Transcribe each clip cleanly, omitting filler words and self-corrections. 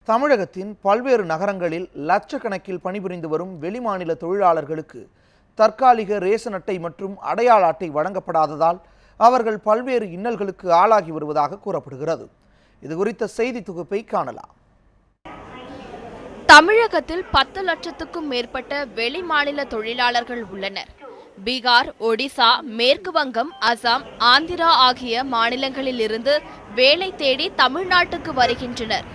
தமிழகத்தின் பல்வேறு நகரங்களில் லட்சக்கணக்கில் பணிபுரிந்து வரும் வெளிமாநில தொழிலாளர்களுக்கு தற்காலிக ரேஷன் அட்டை மற்றும் அடையாள அட்டை வழங்கப்படாததால் அவர்கள் பல்வேறு இன்னல்களுக்கு ஆளாகி வருவதாக கூறப்படுகிறது. இது குறித்த செய்தி தொகுப்பை காணலாம். தமிழகத்தில் 10 லட்சத்துக்கும் மேற்பட்ட வெளிமாநில தொழிலாளர்கள் உள்ளனர். பீகார், ஒடிசா, மேற்கு வங்கம், அசாம், ஆந்திரா ஆகிய மாநிலங்களில் இருந்து வேலை தேடி தமிழ்நாட்டுக்கு வருகின்றனர்.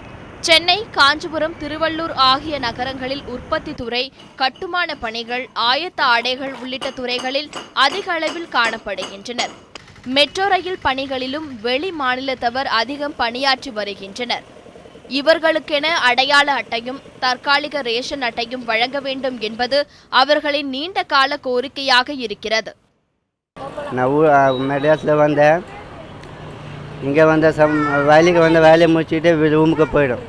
சென்னை, காஞ்சிபுரம், திருவள்ளூர் ஆகிய நகரங்களில் உற்பத்தி துறை, கட்டுமான பணிகள், ஆயத்த ஆடைகள் உள்ளிட்ட துறைகளில் அதிக அளவில் காணப்படுகின்றனர். மெட்ரோ ரயில் பணிகளிலும் வெளி மாநிலத்தவர் அதிகம் பணியாற்றி வருகின்றனர். இவர்களுக்கென அடையாள அட்டையும் தற்காலிக ரேஷன் அட்டையும் வழங்க வேண்டும் என்பது அவர்களின் நீண்ட கால கோரிக்கையாக இருக்கிறது. இங்கே வந்த வேலைக்கு வந்த வேலையை முடிச்சுட்டு ரூமுக்கு போயிடும்.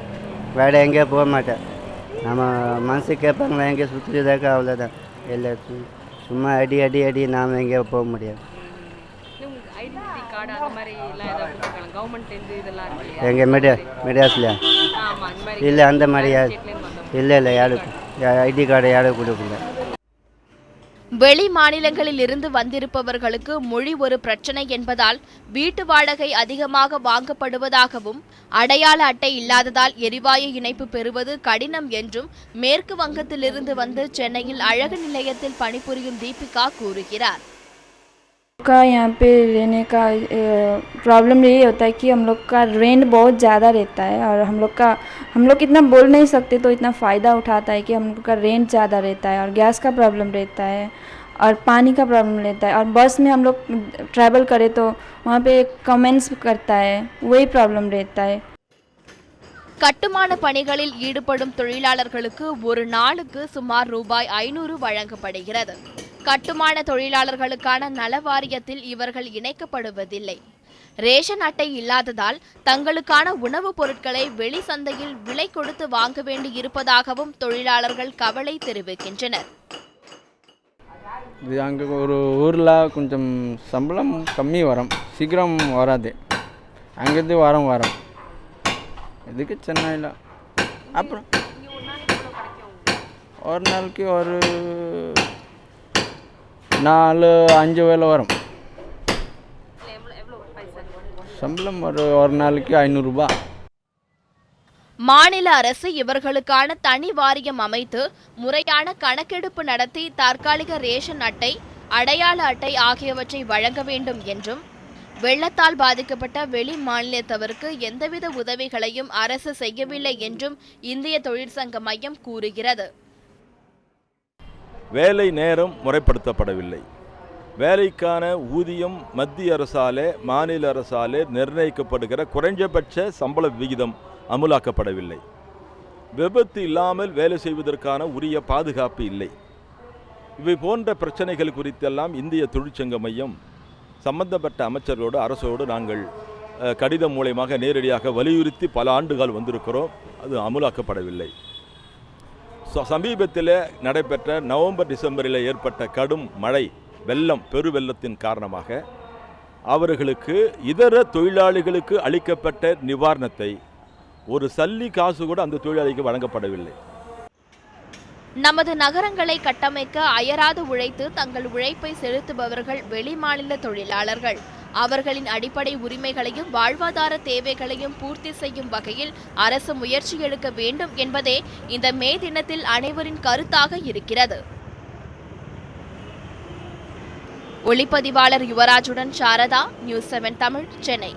வேலை எங்கேயும் போக மாட்டேன். நம்ம மனசு கேட்பாங்களா, எங்கேயும் சுற்றிதாக்கா, அவ்வளோதான். இல்லை, சும்மா அடி நாம் எங்கேயோ போக முடியாது. எங்கள் மெட்ராஸ்லையா? இல்லை, அந்த மாதிரி இல்லை யாருக்கும் ஐடி கார்டு யாரும் கொடுக்கல. வெளி மாநிலங்களில் இருந்து வந்திருப்பவர்களுக்கு மொழி ஒரு பிரச்சனை என்பதால் வீட்டு வாடகை அதிகமாக வாங்கப்படுவதாகவும், அடையாள அட்டை இல்லாததால் எரிவாயு இணைப்பு பெறுவது கடினம் என்றும் மேற்கு வங்கத்திலிருந்து வந்து சென்னையில் அழகு நிலையத்தில் பணிபுரியும் தீபிகா கூறுகிறார். यहाँ पे रहने का प्रॉब्लम यही होता है कि हम लोग का रेंट बहुत ज़्यादा रहता है और हम लोग इतना बोल नहीं सकते, तो इतना फ़ायदा उठाता है कि हम लोग का रेंट ज़्यादा रहता है और गैस का प्रॉब्लम रहता है और पानी का प्रॉब्लम रहता है। और बस में हम लोग ट्रैवल करें तो वहाँ पे कमेंट्स करता है, वही प्रॉब्लम रहता है. கட்டுமான பணிகளில் ஈடுபடும் தொழிலாளர்களுக்கு ஒரு நாளுக்கு சுமார் ரூபாய் 500 வழங்கப்படுகிறது. கட்டுமான தொழிலாளர்களுக்கான நல வாரியத்தில் இவர்கள் இணைக்கப்படுவதில்லை. ரேஷன் அட்டை இல்லாததால் தங்களுக்கான உணவுப் பொருட்களை வெளி சந்தையில் விலை கொடுத்து வாங்க வேண்டி இருப்பதாகவும் தொழிலாளர்கள் கவலை தெரிவிக்கின்றனர். அங்கே ஒரு ஊரில் கொஞ்சம் சம்பளம் கம்மி வரும், சீக்கிரம் வராது. அங்கேருந்து வாரம் இதுக்கு சென்னையில் அப்புறம் ஒரு நாளைக்கு ஒரு 4-5 வேலை வரும். சம்பளம் ஒரு நாளைக்கு 500 ரூபாய். மாநில அரசு இவர்களுக்கான தனி வாரியம் அமைத்து முறையான கணக்கெடுப்பு நடத்தி தற்காலிக ரேஷன் அட்டை, அடையாள அட்டை ஆகியவற்றை வழங்க வேண்டும் என்றும், வெள்ளத்தால் பாதிக்கப்பட்ட வெளி மாநிலத்தவருக்கு எந்தவித உதவிகளையும் அரசு செய்யவில்லை என்றும் இந்திய தொழிற்சங்க மையம் கூறுகிறது. வேலை நேரம் முறைப்படுத்தப்படவில்லை. வேலைக்கான ஊதியம் மத்திய அரசாலே மாநில அரசாலே நிர்ணயிக்கப்படுகிற குறைஞ்சபட்ச சம்பள விகிதம் அமுலாக்கப்படவில்லை. விபத்து இல்லாமல் வேலை செய்வதற்கான உரிய பாதுகாப்பு இல்லை. இவை போன்ற பிரச்சனைகள் குறித்தெல்லாம் இந்திய தொழிற்சங்க மையம் சம்பந்தப்பட்ட அமைச்சர்களோடு அரசோடு நாங்கள் கடிதம் மூலமாக நேரடியாக வலியுறுத்தி பல ஆண்டுகள் வந்திருக்கிறோம். அது அமுலாக்கப்படவில்லை. சமீபத்தில் நடைபெற்ற நவம்பர் டிசம்பரில் ஏற்பட்ட கடும் மழை, வெள்ளம், பெருவெள்ளத்தின் காரணமாக அவர்களுக்கு இதர தொழிலாளிகளுக்கு அளிக்கப்பட்ட நிவாரணத்தை ஒரு சல்லி காசு கூட அந்த தொழிலாளிக்கு வழங்கப்படவில்லை. நமது நகரங்களை கட்டமைக்க அயராது உழைத்து தங்கள் உழைப்பை செலுத்துபவர்கள் வெளிமாநில தொழிலாளர்கள். அவர்களின் அடிப்படை உரிமைகளையும் வாழ்வாதார தேவைகளையும் பூர்த்தி செய்யும் வகையில் அரசு முயற்சி எடுக்க வேண்டும் என்பதே இந்த மே தினத்தில் அனைவரின் கருத்தாக இருக்கிறது. ஒளிப்பதிவாளர் யுவராஜுடன் சாரதா, நியூஸ் 7 தமிழ், சென்னை.